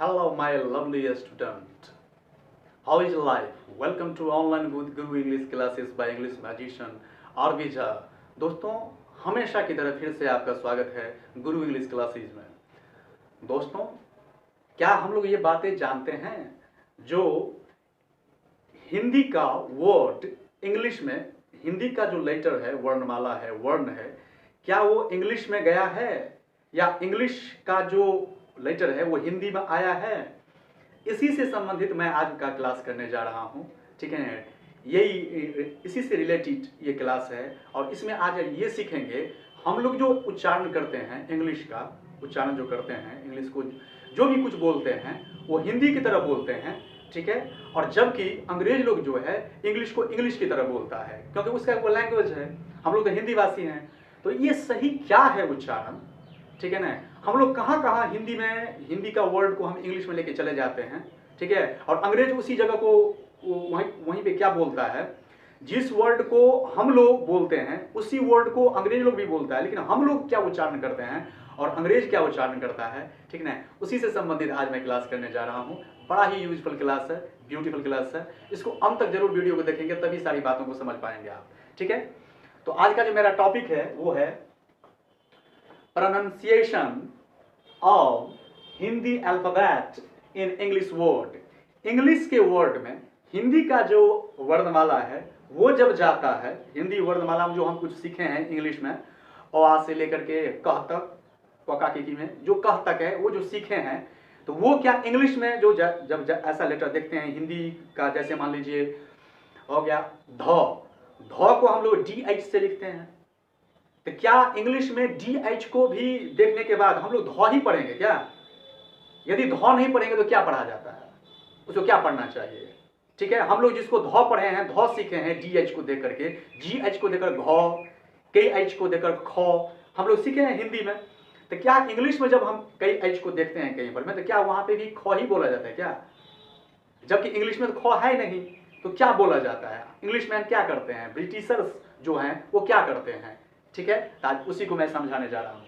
Hello, my lovely student. How is life? Welcome to online with Guru English classes by English magician Aarvi Jha. दोस्तों, हमेशा की तरह फिर से आपका स्वागत है गुरु इंग्लिश क्लासेस में। दोस्तों, क्या हम लोग ये बातें जानते हैं जो हिंदी का वर्ड इंग्लिश में, हिंदी का जो लेटर है, वर्णमाला है, वर्ण है, क्या वो इंग्लिश में गया है या इंग्लिश का जो लेटर है वो हिंदी में आया है? इसी से संबंधित मैं आज का क्लास करने जा रहा हूँ। ठीक है, यही इसी से रिलेटेड ये क्लास है और इसमें आज ये सीखेंगे हम लोग जो उच्चारण करते हैं, इंग्लिश का उच्चारण जो करते हैं, इंग्लिश को जो भी कुछ बोलते हैं वो हिंदी की तरह बोलते हैं। ठीक है, और जबकि अंग्रेज लोग जो है इंग्लिश को इंग्लिश की तरह बोलता है क्योंकि उसका वो लैंग्वेज है, हम लोग तो हिंदी भाषी हैं। तो ये सही क्या है उच्चारण? ठीक है ना, हम लोग कहाँ कहाँ हिंदी में, हिंदी का वर्ड को हम इंग्लिश में लेके चले जाते हैं। ठीक है, और अंग्रेज उसी जगह को वहीं पे क्या बोलता है, जिस वर्ड को हम लोग बोलते हैं उसी वर्ड को अंग्रेज लोग भी बोलता है, लेकिन हम लोग क्या उच्चारण करते हैं और अंग्रेज क्या उच्चारण करता है। ठीक है, उसी से संबंधित आज मैं क्लास करने जा रहा हूँ। बड़ा ही यूजफुल क्लास है, ब्यूटीफुल क्लास है। इसको अंत तक जरूर वीडियो को देखेंगे तभी सारी बातों को समझ पाएंगे आप। ठीक है, तो आज का जो मेरा टॉपिक है वो है pronunciation of Hindi alphabet in English word. English के वर्ड में हिंदी का जो वर्णमाला है वो जब जाता है, हिंदी वर्णमाला में जो हम कुछ सीखे हैं इंग्लिश में, अ से लेकर के कह तक, की में जो कह तक है वो जो सीखे हैं, तो वो क्या इंग्लिश में जो जब ऐसा लेटर देखते हैं हिंदी का, जैसे मान लीजिए हो गया ध को हम लोग DH से लिखते हैं, तो क्या इंग्लिश में DH को भी देखने के बाद हम लोग ध ही पढ़ेंगे क्या? यदि ध नहीं पढ़ेंगे तो क्या पढ़ा जाता है, उसको क्या पढ़ना चाहिए? ठीक है, हम लोग जिसको ध पढ़े हैं, ध सीखे हैं DH को देख करके, GH को देकर घ, KH को देकर ख, हम लोग सीखे हैं हिंदी में। तो क्या इंग्लिश में जब हम कई एच को देखते हैं कहीं पर में, तो क्या वहां पे भी ख ही बोला जाता है क्या? जबकि इंग्लिश में तो ख है नहीं, तो क्या बोला जाता है? इंग्लिश मैन क्या करते हैं, ब्रिटिशर्स जो हैं वो क्या करते हैं? ठीक है, आज उसी को मैं समझाने जा रहा हूँ।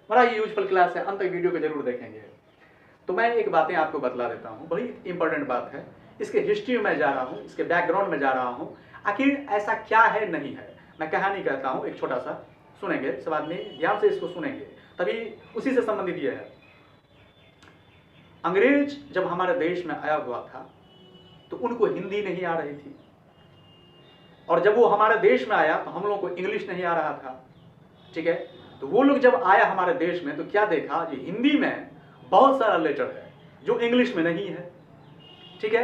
बड़ा ही यूजफुल क्लास है, अंत तक वीडियो को जरूर देखेंगे। तो मैं एक बातें आपको बतला देता हूँ, बड़ी इंपॉर्टेंट बात है। इसके हिस्ट्री में जा रहा हूँ, इसके बैकग्राउंड में जा रहा हूँ, आखिर ऐसा क्या है नहीं है। मैं कहानी कहता हूँ एक छोटा सा, सुनेंगे सब आदमी ध्यान से, इसको सुनेंगे तभी उसी से संबंधित ये है। अंग्रेज जब हमारे देश में आया हुआ था तो उनको हिंदी नहीं आ रही थी, और जब वो हमारे देश में आया तो हम लोगों को इंग्लिश नहीं आ रहा था। ठीक है, तो वो लोग जब आया हमारे देश में तो क्या देखा कि हिंदी में बहुत सारा लेटर है जो इंग्लिश में नहीं है। ठीक है,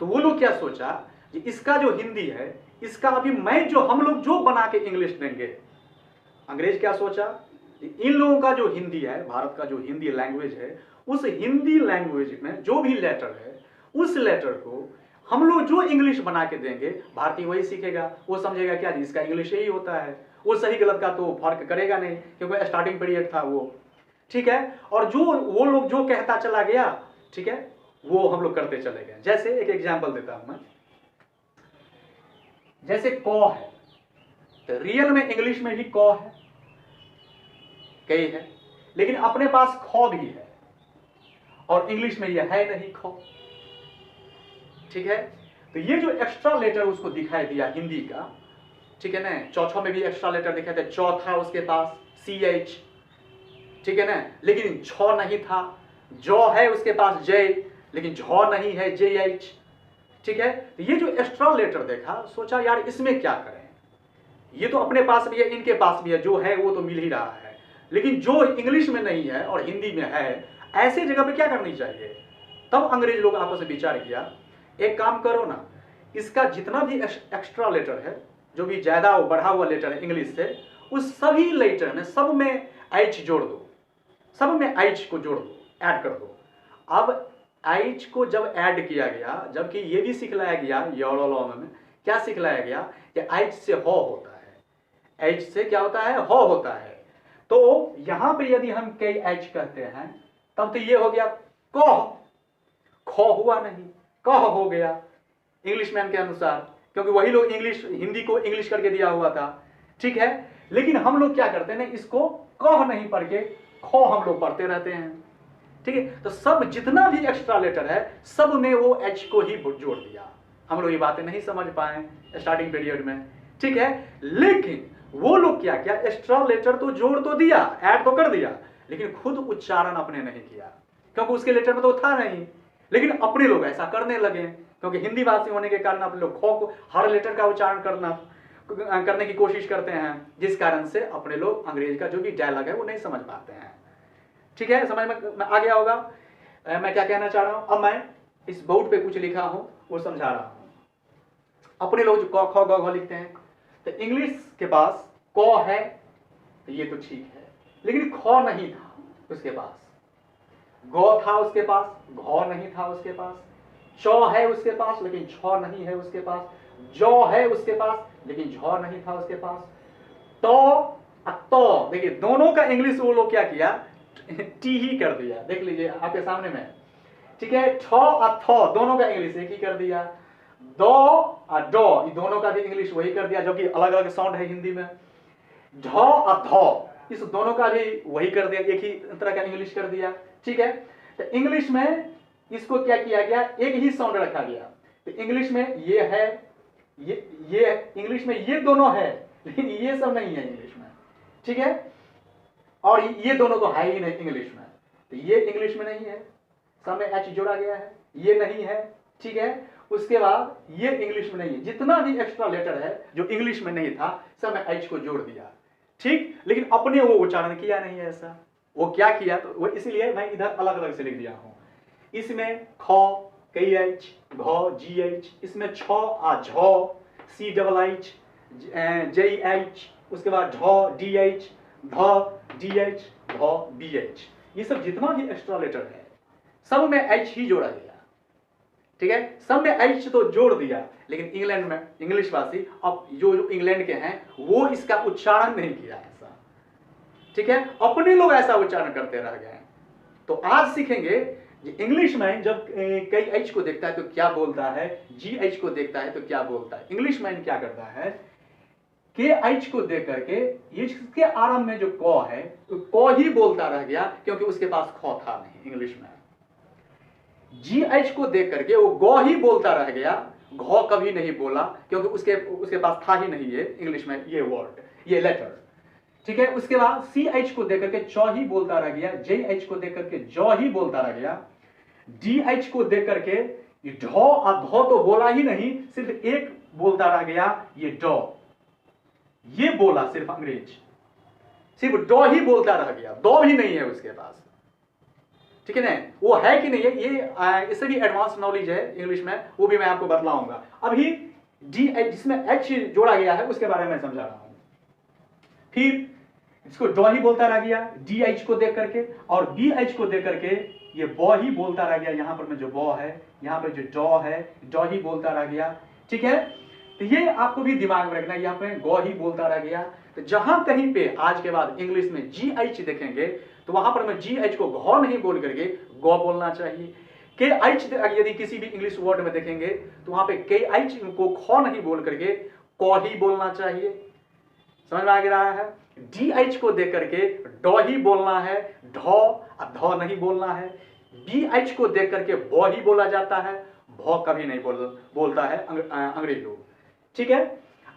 तो वो लोग क्या सोचा कि इसका जो हिंदी है इसका अभी मैं जो हम लोग जो बना के इंग्लिश देंगे। अंग्रेज क्या सोचा, इन लोगों का जो हिंदी है, भारत का जो हिंदी लैंग्वेज है, उस हिंदी लैंग्वेज में जो भी लेटर है उस लेटर को हम लोग जो इंग्लिश बना के देंगे, भारतीय वही सीखेगा, वो समझेगा क्या इसका इंग्लिश यही होता है, वो सही गलत का तो फर्क करेगा नहीं क्योंकि स्टार्टिंग पीरियड था वो। ठीक है, और जो वो लोग जो कहता चला गया, ठीक है, वो हम लोग करते चले गए। जैसे एक एग्जाम्पल देता हूं मैं, जैसे क है, तो रियल में इंग्लिश में भी क है, कई है, लेकिन अपने पास ख भी है और इंग्लिश में यह है नहीं ख। ठीक है, तो ये जो एक्स्ट्रा लेटर उसको दिखाई दिया हिंदी का, ठीक है ना, चौथों में भी एक्स्ट्रा लेटर दिखाई दिया, चौथा उसके पास CH, ठीक है ना, लेकिन छ नहीं था, जौ है उसके पास J, लेकिन झ नहीं है JH। ठीक है, तो ये जो एक्स्ट्रा लेटर देखा, सोचा यार इसमें क्या करें, ये तो अपने पास भी है, इनके पास भी है, जो है वो तो मिल ही रहा है, लेकिन जो इंग्लिश में नहीं है और हिंदी में है, ऐसे जगह पे क्या करनी चाहिए। तब अंग्रेज लोग आपस में विचार किया, एक काम करो ना, इसका जितना भी एक्स्ट्रा लेटर है, जो भी ज्यादा बढ़ा हुआ लेटर है इंग्लिश से, उस सभी लेटर में सब में H जोड़ दो, सब में H को जोड़ दो, ऐड कर दो। अब H को जब ऐड किया गया, जबकि ये भी सिखलाया गया योलो में, क्या सिखलाया गया कि H से हो होता है, H से क्या होता है, हो होता है। तो यहां पे यदि हम कई H कहते हैं तब तो ये हो गया कह, ख हुआ नहीं, कह हो गया इंग्लिश मैन के अनुसार, क्योंकि वही लोग इंग्लिश, हिंदी को इंग्लिश करके दिया हुआ था। ठीक है, लेकिन हम लोग क्या करते हैं, इसको कह नहीं पढ़ के ख हम लोग पढ़ते रहते हैं। ठीक है। तो सब जितना भी एक्स्ट्रा लेटर है सब में वो एच को ही जोड़ दिया। हम लोग ये बातें नहीं समझ पाए स्टार्टिंग पीरियड में, ठीक है। लेकिन वो लोग क्या किया, एक्स्ट्रा लेटर तो जोड़ तो दिया, ऐड तो कर दिया, लेकिन खुद उच्चारण अपने नहीं किया, क्योंकि उसके लेटर में तो था नहीं। लेकिन अपने लोग ऐसा करने लगे, क्योंकि हिंदी भाषी होने के कारण अपने लोग खो को हर लेटर का उच्चारण करने की कोशिश करते हैं, जिस कारण से अपने लोग अंग्रेज का जो भी डायलॉग है वो नहीं समझ पाते हैं, ठीक है। समझ में आ गया होगा मैं क्या कहना चाह रहा हूं। अब मैं इस बोर्ड पे कुछ लिखा हूं वो समझा रहा हूं। अपने लोग जो क ख ग घ लिखते हैं, तो इंग्लिश के पास क है तो ये तो ठीक है, लेकिन ख नहीं था उसके पास, ग था उसके पास, घ नहीं था उसके पास, च है उसके पास लेकिन छ नहीं है उसके पास, ज है उसके पास लेकिन झ नहीं था उसके पास, तो देखिए दोनों का इंग्लिश वो लोग क्या किया, टी ही कर दिया। देख लीजिए आपके सामने में, ठीक है। ठ और थ दोनों का इंग्लिश एक ही कर दिया, दो और डो ये दोनों का भी इंग्लिश वही कर दिया, जो कि अलग अलग साउंड है हिंदी में। ढ और ध इस दोनों का भी वही कर दिया, एक ही तरह का इंग्लिश कर दिया, ठीक है। तो इंग्लिश में इसको क्या किया गया, एक ही साउंड रखा गया। तो इंग्लिश में ये है, ये इंग्लिश में ये दोनों है, लेकिन ये सब नहीं है इंग्लिश में, ठीक है। और ये दोनों तो है ही नहीं इंग्लिश में, तो ये इंग्लिश में नहीं है, सामने एच जोड़ा गया है, ये नहीं है, ठीक है। उसके बाद ये इंग्लिश में नहीं है, जितना भी एक्स्ट्रा लेटर है जो इंग्लिश में नहीं था सब में एच को जोड़ दिया, ठीक। लेकिन अपने वो उच्चारण किया नहीं है ऐसा, वो क्या किया, तो वो इसीलिए मैं इधर अलग अलग से लिख दिया हूं। इसमें ख कई एच, घ जी एच, इसमें छ आ झ, C double H, J H, उसके बाद ढ डी एच, ध डी एच, भ बी एच, ये सब जितना भी एक्स्ट्रा लेटर है सब में एच ही जोड़ा गया, ठीक है। सब में एच तो जोड़ दिया, लेकिन इंग्लैंड में इंग्लिश भाषी अब जो इंग्लैंड के हैं वो इसका उच्चारण नहीं किया ऐसा, ठीक है। अपने लोग ऐसा उच्चारण करते रह गए। तो आज सीखेंगे इंग्लिश में जब कई एच को देखता है तो क्या बोलता है, जी एच को देखता है तो क्या बोलता है। इंग्लिश मैन क्या करता है, के एच को देख करके इसके आरंभ में जो क है तो क ही बोलता रह गया, क्योंकि उसके पास ख था नहीं इंग्लिश में। जी एच को देख करके वो ग ही बोलता रह गया, घ कभी नहीं बोला, क्योंकि उसके पास था ही नहीं ये इंग्लिश में ये वर्ड, ये लेटर, ठीक है। उसके बाद सी एच को देख करके च ही बोलता रह गया, जे एच को देख करके ज ही बोलता रह गया, डी एच को देख करके ढ और ध तो बोला ही नहीं, सिर्फ एक बोलता रह गया, ये ड, ये बोला सिर्फ अंग्रेज, सिर्फ ड ही बोलता रह गया, द भी नहीं है उसके पास, ठीक है ना। वो है कि नहीं है ये इससे भी एडवांस नॉलेज है इंग्लिश में, वो भी मैं आपको बतलाऊंगा। अभी डी एच जिसमें एच जोड़ा गया है उसके बारे में समझा रहा हूं। फिर इसको ड ही बोलता रह गया डी एच को देख करके, और बी एच को देख करके ये ब ही बोलता रह गया, यहां पर में जो ब है, यहां पर जो ड है, ड ही बोलता रह गया, ठीक है। तो ये आपको भी दिमाग में रखना, यहाँ पे ग ही बोलता रह गया। तो जहां कहीं पे आज के बाद इंग्लिश में जी एच देखेंगे तो वहां पर मैं जी एच को घ नहीं बोल करके ग बोलना चाहिए। के एच यदि किसी भी इंग्लिश वर्ड में देखेंगे तो वहां पे के एच को ख नहीं बोल करके क ही बोलना चाहिए, समझ में आ रहा है। डी एच को देख करके ड ही बोलना है, ध नहीं बोलना है। बी एच को देख करके ब ही बोला जाता है, भ कभी नहीं बोलता है अंग्रेज लोग, ठीक है।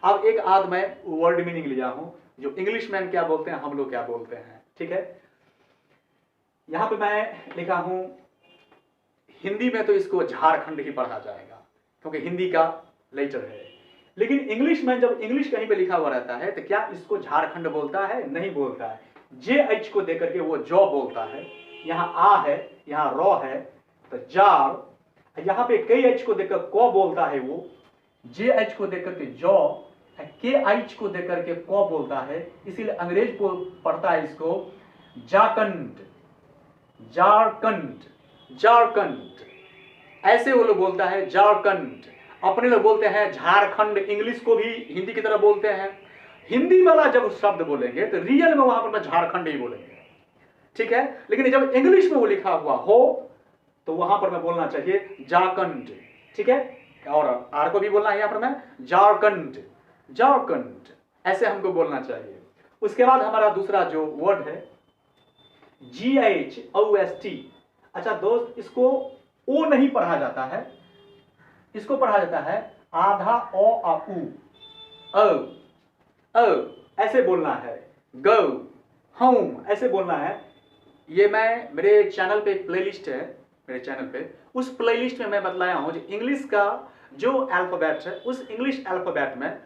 अब एक आध मैं वर्ड मीनिंग लिया हूं, जो इंग्लिश मैन क्या बोलते हैं हम लोग क्या बोलते हैं, ठीक है। यहां पे मैं लिखा हूं, हिंदी में तो इसको झारखंड ही पढ़ा जाएगा क्योंकि हिंदी का लेटर है, लेकिन इंग्लिश में जब इंग्लिश कहीं पे लिखा हुआ रहता है तो क्या इसको झारखंड बोलता है, नहीं बोलता है। जे एच को देख करके वो जॉ बोलता है, यहां आ है, यहां रॉ है तो जार, यहां पे के एच को देखकर क बोलता है वो, जे एच को देख करके जॉ, के एच को देख करके क बोलता है, इसीलिए अंग्रेज को पढ़ता है इसको जारखंड, झारखंड, झारखंड, ऐसे वो लोग बोलता है झारखंड। अपने लोग बोलते हैं झारखंड, इंग्लिश को भी हिंदी की तरह बोलते हैं। हिंदी वाला जब शब्द बोलेंगे तो रियल में वहां पर मैं झारखंड ही बोलेंगे, ठीक है। लेकिन जब इंग्लिश में वो लिखा हुआ हो तो वहां पर मैं बोलना चाहिए झारखंड, ठीक है। और आर को भी बोलना है यहां पर मैं झारखंड, झारखंड, ऐसे हमको बोलना चाहिए। उसके बाद हमारा दूसरा जो वर्ड है GHOST, अच्छा दोस्त, इसको ओ नहीं पढ़ा जाता है, इसको पढ़ा जाता है आधा ओ आ उ ऐसे बोलना है। गो, होम ऐसे बोलना है। ये मैं मेरे चैनल पे एक प्लेलिस्ट है, मेरे चैनल पे उस प्लेलिस्ट में मैं बतलाया हूं जो इंग्लिश का जो अल्फाबेट है, उस इंग्लिश अल्फाबेट में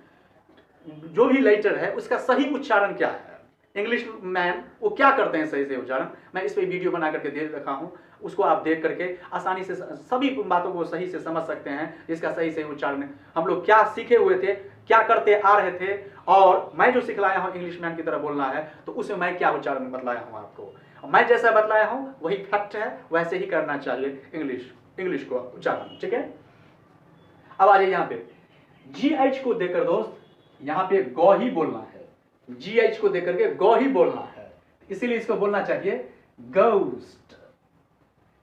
जो भी लेटर है उसका सही उच्चारण क्या है। इंग्लिश मैन वो क्या करते हैं सही से उच्चारण, मैं इस पे वीडियो बना करके दे रखा हूं, उसको आप देख करके आसानी से सभी बातों को सही से समझ सकते हैं। इसका सही से उच्चारण हम लोग क्या सीखे हुए थे, क्या करते आ रहे थे, और मैं जो सिखलाया हूं इंग्लिश मैन की तरह बोलना है तो उसमें मैं क्या उच्चारण बतलाया हूं आपको। मैं जैसा बतलाया हूं वही फैक्ट है, वैसे ही करना चाहिए इंग्लिश को उच्चारण। ठीक है, अब आ जाइए यहाँ पे GH को देकर दोस्त यहाँ पे गौ ही बोलना है। GH को देकर के गौ ही बोलना है, इसीलिए इसको बोलना चाहिए घोस्ट।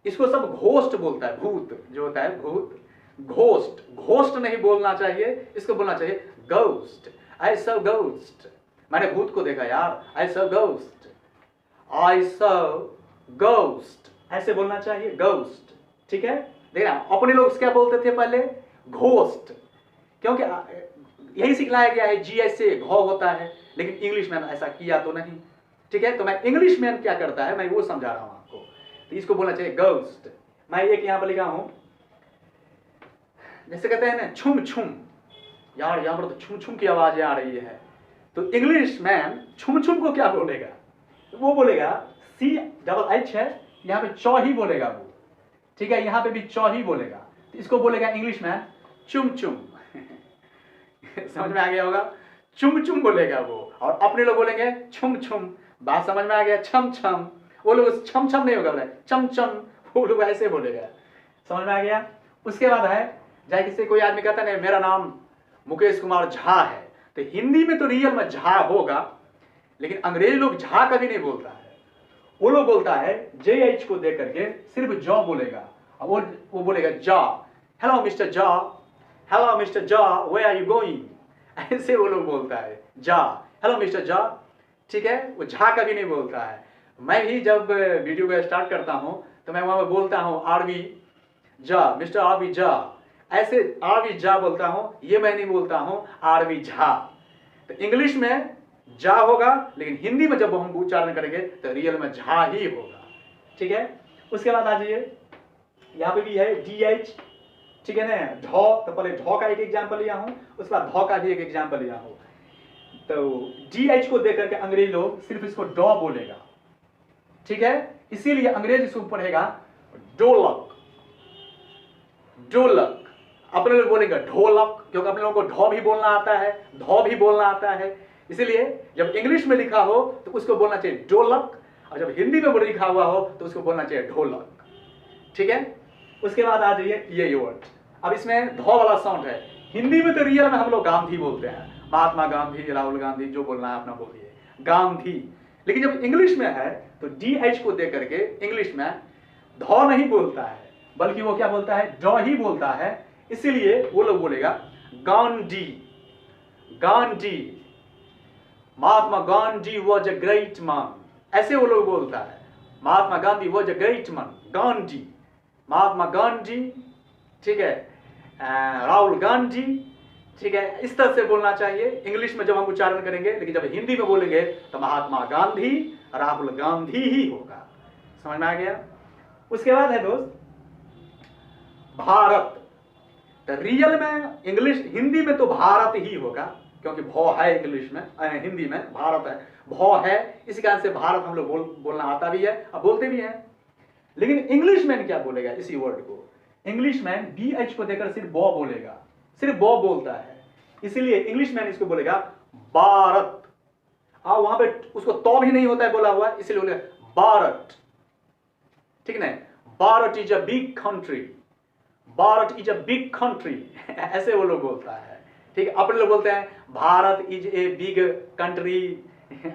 इसको सब घोस्ट बोलता है, भूत जो होता है भूत, घोस्ट। घोस्ट नहीं बोलना चाहिए, इसको बोलना चाहिए घोस्ट। आई सॉ घोस्ट, मैंने भूत को देखा यार, I saw ghost, I saw ghost ऐसे बोलना चाहिए, घोस्ट। ठीक है, देखना अपने लोग क्या बोलते थे पहले, घोस्ट, क्योंकि यही सिखलाया गया है GH से घ होता है, लेकिन इंग्लिश मैन ऐसा किया तो नहीं। ठीक है, तो मैं इंग्लिश मैन क्या करता है मैं वो समझा रहा हूं आपको। तो इसको बोलना चाहिए घोस्ट। मैं एक यहां पर लिखा हूं, जैसे कहते हैं ना छुम छुम, यार यहां पर तो छुम छुम की आवाजें आ रही है, तो इंग्लिश मैन छुम छुम को क्या बोलेगा, वो बोलेगा CH है, यहां पे चौ ही बोलेगा वो। ठीक है, यहां पे भी चौ ही बोलेगा, तो इसको बोलेगा इंग्लिश मैन चुम चुम। समझ में आ गया होगा, चुम चुम बोलेगा वो, और अपने लोग बोलेंगे छुम छुम। बात समझ में आ गया, छम छम, वो लोग छम छम नहीं होगा, चम चम, वो लोग ऐसे बोलेगा। समझ में आ गया। उसके बाद है, चाहे किसी कोई आदमी कहता है मेरा नाम मुकेश कुमार झा है, तो हिंदी में तो रियल में झा होगा, लेकिन अंग्रेजी लोग झा कभी नहीं बोलता है, वो लोग बोलता है JH को दे करके सिर्फ जॉ बोलेगा, और वो बोलेगा Joe, hello mister Joe, hello mister Joe, where are you going, ऐसे वो लोग बोलता है जा, हेलो मिस्टर जॉ। ठीक है, वो झा कभी नहीं बोलता है। मैं भी जब वीडियो को स्टार्ट करता हूं तो मैं वहां पर बोलता हूं RV जा, मिस्टर RV जा, ऐसे RV जा बोलता हूं, ये मैं नहीं बोलता हूं RV झा। तो इंग्लिश में जा होगा, लेकिन हिंदी में जब हम उच्चारण करेंगे तो रियल में झा ही होगा। ठीक है, उसके बाद आ जाइए, यहाँ पे भी है DH। ठीक है ना, ढौ, तो पहले ढौ का एक एग्जाम्पल लिया हूं, उसके बाद ढौ का भी एक एग्जाम्पल लिया हूं। तो DH को देकर के अंग्रेज लोग सिर्फ इसको डॉ बोलेगा। ठीक है, इसीलिए अंग्रेज इसको पढ़ेगा ढोलक, ढोलक। अपने लोग बोलेंगे ढोलक, क्योंकि अपने लोगों को ढौ भी बोलना आता है, धौ भी बोलना आता है, इसीलिए जब इंग्लिश में लिखा हो तो उसको बोलना चाहिए ढोलक, और जब हिंदी में लिखा हुआ हो तो उसको बोलना चाहिए ढोलक। ठीक है, उसके बाद आ जाइए ये वर्ड। अब इसमें धौ वाला साउंड है, हिंदी में तो रियल में हम लोग गांधी बोलते हैं, महात्मा गांधी, राहुल गांधी, जो बोलना है अपना बोलिए, गांधी। लेकिन जब इंग्लिश में है तो DH को दे करके इंग्लिश में धौ नहीं बोलता है, बल्कि वो क्या बोलता है, डॉ ही बोलता है, इसीलिए वो लोग बोलेगा Gandhi, Gandhi, Mahatma Gandhi was a great man, ऐसे वो लोग बोलता है, Mahatma Gandhi was a great man, Gandhi, Mahatma Gandhi. ठीक है, राहुल गांधी। ठीक है, इस तरह से बोलना चाहिए इंग्लिश में जब हम उच्चारण करेंगे, लेकिन जब हिंदी में बोलेंगे तो महात्मा गांधी, राहुल गांधी ही होगा। समझ में आ गया। उसके बाद है दोस्त भारत। तो रियल में इंग्लिश, हिंदी में तो भारत ही होगा, क्योंकि भौ है इंग्लिश में, हिंदी में भारत है, भौ है, इसी कारण से भारत हम लोग बोलना आता भी है और बोलते भी हैं। लेकिन इंग्लिश मैन क्या बोलेगा इसी वर्ड को, इंग्लिश मैन BH को देकर सिर्फ बॉ बोलेगा, सिर्फ बॉ बोलता है, इसीलिए इंग्लिश मैन इसको बोलेगा भारत। वहां पे उसको तो भी नहीं होता है बोला हुआ, इसलिए बोलेगा भारत। ठीक है ना, Bharat is a big country, Bharat is a big country, ऐसे वो लोग बोलता है। ठीक है, अपने लोग बोलते हैं Bharat is a big country,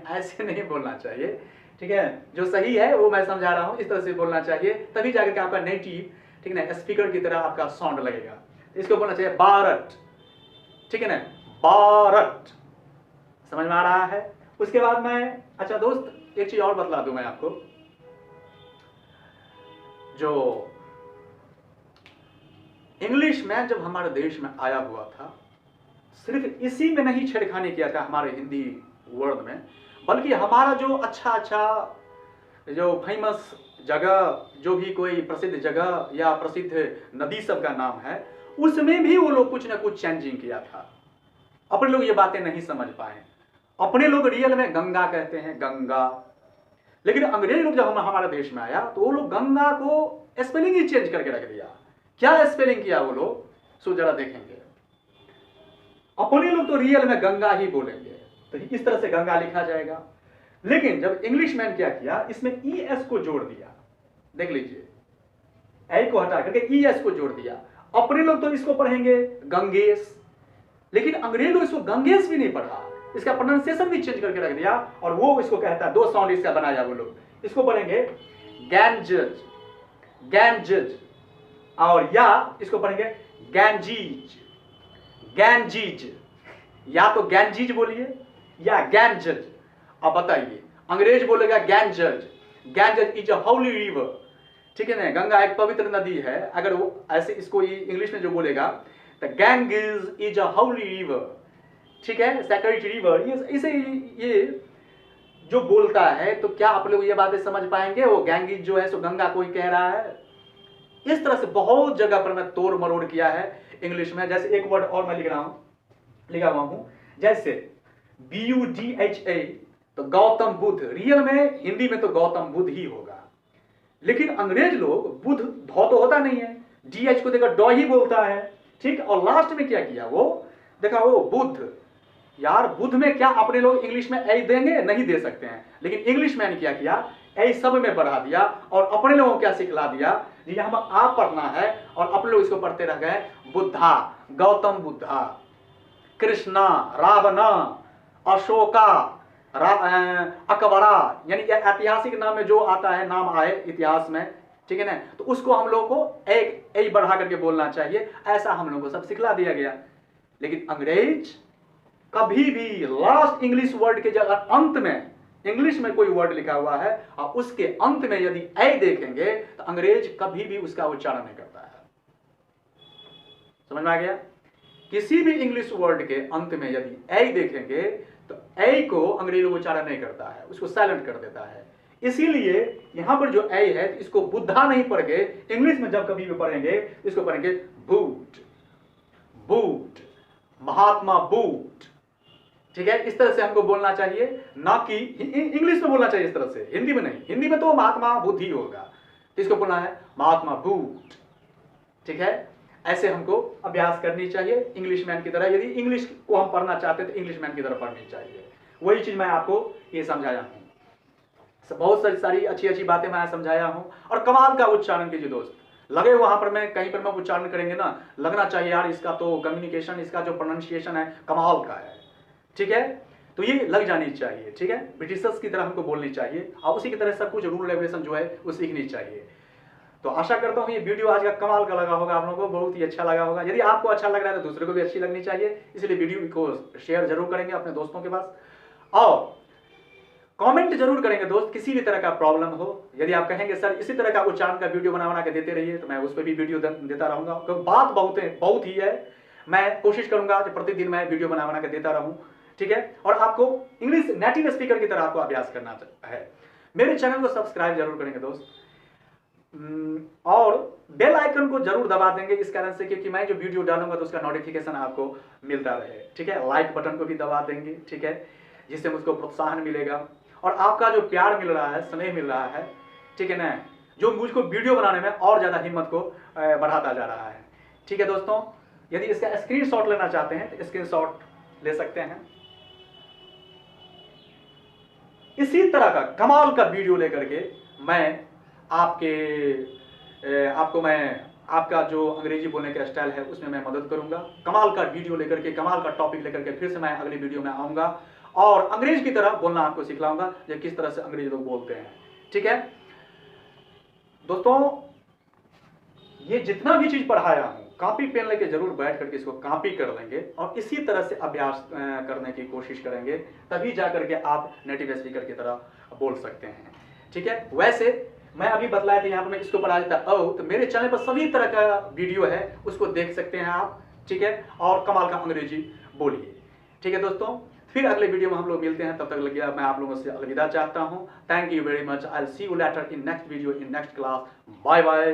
ऐसे नहीं बोलना चाहिए। ठीक है, जो सही है वो मैं समझा रहा हूं, इस तरह से बोलना चाहिए, तभी जाकर के आपका नेटिव, ठीक है ना, स्पीकर की तरह आपका साउंड लगेगा। इसको बोलना चाहिए भारत। ठीक है ना, भारत। समझ में आ रहा है। उसके बाद मैं, अच्छा दोस्त एक चीज और बतला दूं मैं आपको, जो इंग्लिश मैन जब हमारे देश में आया हुआ था, सिर्फ इसी में नहीं छेड़खानी किया था हमारे हिंदी वर्ड में, बल्कि हमारा जो अच्छा जो फेमस जगह, जो भी कोई प्रसिद्ध जगह या प्रसिद्ध नदी सब का नाम है, उसमें भी वो लोग कुछ ना कुछ चेंजिंग किया था। अपने लोग ये बातें नहीं समझ पाए। अपने लोग रियल में गंगा कहते हैं, गंगा। लेकिन अंग्रेज लोग जब हमारे देश में आया तो वो लोग गंगा को स्पेलिंग ही चेंज करके रख दिया। क्या स्पेलिंग किया वो लोग, सो जरा देखेंगे। अपने लोग तो रियल में गंगा ही बोलेंगे, तो इस तरह से गंगा लिखा जाएगा। लेकिन जब इंग्लिश मैन क्या किया, इसमें ES को जोड़ दिया। देख लीजिए, ए को हटा करके ES को जोड़ दिया। अपने लोग तो इसको पढ़ेंगे गंगेश, लेकिन अंग्रेज लोग इसको गंगेश भी नहीं पढ़ा, इसका प्रोनाउंसिएशन भी चेंज करके रख दिया। और वो इसको कहता है, 2 साउंड इसका बनाया वो लोग, इसको पढ़ेंगे गैंजज, गैंजज, और या इसको पढ़ेंगे गैंजीज, गैंजीज, या तो गैंजीज बोलिए या गैंजज। अब बताइए, अंग्रेज बोलेगा गैंजज, गैंजज इज अ होली रिवर, ठीक है ना, गंगा एक पवित्र नदी है। अगर वो ऐसे इसको इंग्लिश में जो बोलेगा तो Ganges is a Holi river, ठीक है, सैक्रेड रिवर, इसे ये जो बोलता है, तो क्या आप लोग ये बातें समझ पाएंगे? वो गैंगेज जो है सो गंगा कोई कह रहा है। इस तरह से बहुत जगह पर मैं तोड़ मरोड़ किया है इंग्लिश में। जैसे एक वर्ड और मैं लिखा हुआ हूं, जैसे BUDHA, तो गौतम बुद्ध। रियल में हिंदी में तो गौतम बुद्ध ही होगा, लेकिन अंग्रेज लोग बुद्ध धौ तो होता नहीं है, DH को देखकर डॉ ही बोलता है, ठीक। और लास्ट में क्या किया, वो देखा वो बुद्ध। यार बुद्ध में क्या अपने लोग इंग्लिश में ए देंगे? नहीं दे सकते हैं। लेकिन इंग्लिश मैन क्या किया, ए सब में बढ़ा दिया और अपने लोगों को क्या सिखला दिया, ये हम आप पढ़ना है, और अपने लोग इसको पढ़ते रह गए। बुद्धा, गौतम बुद्धा, कृष्णा, रावणा, अशोका, अकबरा, यानी ऐतिहासिक नाम में जो आता है, नाम आए इतिहास में, ठीक है ना, तो उसको हम लोग को एक बढ़ा करके बोलना चाहिए। ऐसा हम लोग को सब सिखला दिया गया। लेकिन अंग्रेज कभी भी लास्ट इंग्लिश वर्ड के जगह अंत में इंग्लिश में कोई वर्ड लिखा हुआ है और उसके अंत में यदि ए देखेंगे तो अंग्रेज कभी भी उसका उच्चारण नहीं करता है। समझ में आ गया? किसी भी इंग्लिश वर्ड के अंत में यदि ए देखेंगे तो ए को अंग्रेज उच्चारण नहीं करता है, उसको साइलेंट कर देता है। इसीलिए यहां पर जो ए है, इसको बुद्धा नहीं पढ़ के इंग्लिश में जब कभी भी पढ़ेंगे इसको पढ़ेंगे बूट, बूट, महात्मा बूट, ठीक है। इस तरह से हमको बोलना चाहिए, ना कि इंग्लिश में बोलना चाहिए इस तरह से, हिंदी में नहीं। हिंदी में तो महात्मा बुद्ध ही होगा, इसको बोलना है महात्मा बूट, ठीक है। ऐसे हमको अभ्यास करनी चाहिए इंग्लिश मैन की तरह। यदि इंग्लिश को हम पढ़ना चाहते हैं तो इंग्लिश मैन की तरह पढ़नी चाहिए। वही चीज मैं आपको ये समझाया हूं। बहुत सारी अच्छी बातें मैं समझाया हूं। और कमाल का उच्चारण कीजिए दोस्त, लगे वहां पर मैं कहीं पर मैं उच्चारण करेंगे ना, लगना चाहिए यार इसका तो कम्युनिकेशन, इसका जो प्रोनाउंसिएशन है कमाल का है, ठीक है। तो ये लग जानी चाहिए, ठीक है। ब्रिटिशर्स की तरह हमको बोलनी चाहिए और उसी की तरह सब कुछ रूल रेगुलेशन जो है वो सीखनी चाहिए। तो आशा करता हूँ ये वीडियो आज का कमाल का लगा होगा, आप लोगों को बहुत ही अच्छा लगा होगा। यदि आपको अच्छा लग रहा है तो दूसरे को भी अच्छी लगनी चाहिए, इसलिए वीडियो को शेयर जरूर करेंगे अपने दोस्तों के पास और कमेंट जरूर करेंगे दोस्त। किसी भी तरह का प्रॉब्लम हो, यदि आप कहेंगे सर इसी तरह का उच्चारण का वीडियो बना के देते रहिए, तो मैं उस पर भी वीडियो देता रहूंगा। क्योंकि बात बहुत ही है, मैं कोशिश करूंगा कि प्रतिदिन मैं वीडियो बना के देता रहूं, ठीक है। और आपको इंग्लिश नेटिव स्पीकर की तरह आपको अभ्यास करना है। मेरे चैनल को सब्सक्राइब जरूर करेंगे दोस्त, और बेल आइकन को जरूर दबा देंगे, इस कारण से क्योंकि मैं जो वीडियो डालूंगा तो उसका नोटिफिकेशन आपको मिलता रहे, ठीक है। लाइक बटन को भी दबा देंगे, ठीक है, जिससे मुझको प्रोत्साहन मिलेगा और आपका जो प्यार मिल रहा है, स्नेह मिल रहा है, ठीक है ना, जो मुझको वीडियो बनाने में और ज्यादा हिम्मत को बढ़ाता जा रहा है, ठीक है दोस्तों। यदि इसका स्क्रीनशॉट लेना चाहते हैं तो स्क्रीनशॉट ले सकते हैं। इसी तरह का कमाल का वीडियो लेकर के मैं आपका जो अंग्रेजी बोलने का स्टाइल है उसमें मैं मदद करूंगा। कमाल का वीडियो लेकर के, कमाल का टॉपिक लेकर के फिर से मैं अगली वीडियो में आऊंगा और अंग्रेज की तरह बोलना आपको सिखलाऊंगा, जो किस तरह से अंग्रेज लोग बोलते हैं, ठीक है दोस्तों। ये जितना भी चीज पढ़ाया हूं, कॉपी पेन लेके जरूर बैठ करके इसको कॉपी कर लेंगे और इसी तरह से अभ्यास करने की कोशिश करेंगे, तभी जाकर के आप नेटिव स्पीकर की तरह बोल सकते हैं, ठीक है। वैसे मैं अभी बतलाया था यहाँ पर मैं इसके ऊपर आ जाता ओ, तो मेरे चैनल पर सभी तरह का वीडियो है, उसको देख सकते हैं आप, ठीक है। और कमाल का अंग्रेजी बोलिए, ठीक है दोस्तों। फिर अगले वीडियो में हम लोग मिलते हैं, तब तक लगे मैं आप लोगों से अलविदा चाहता हूँ। Thank you very much. I will see you later in next video in next class. Bye bye.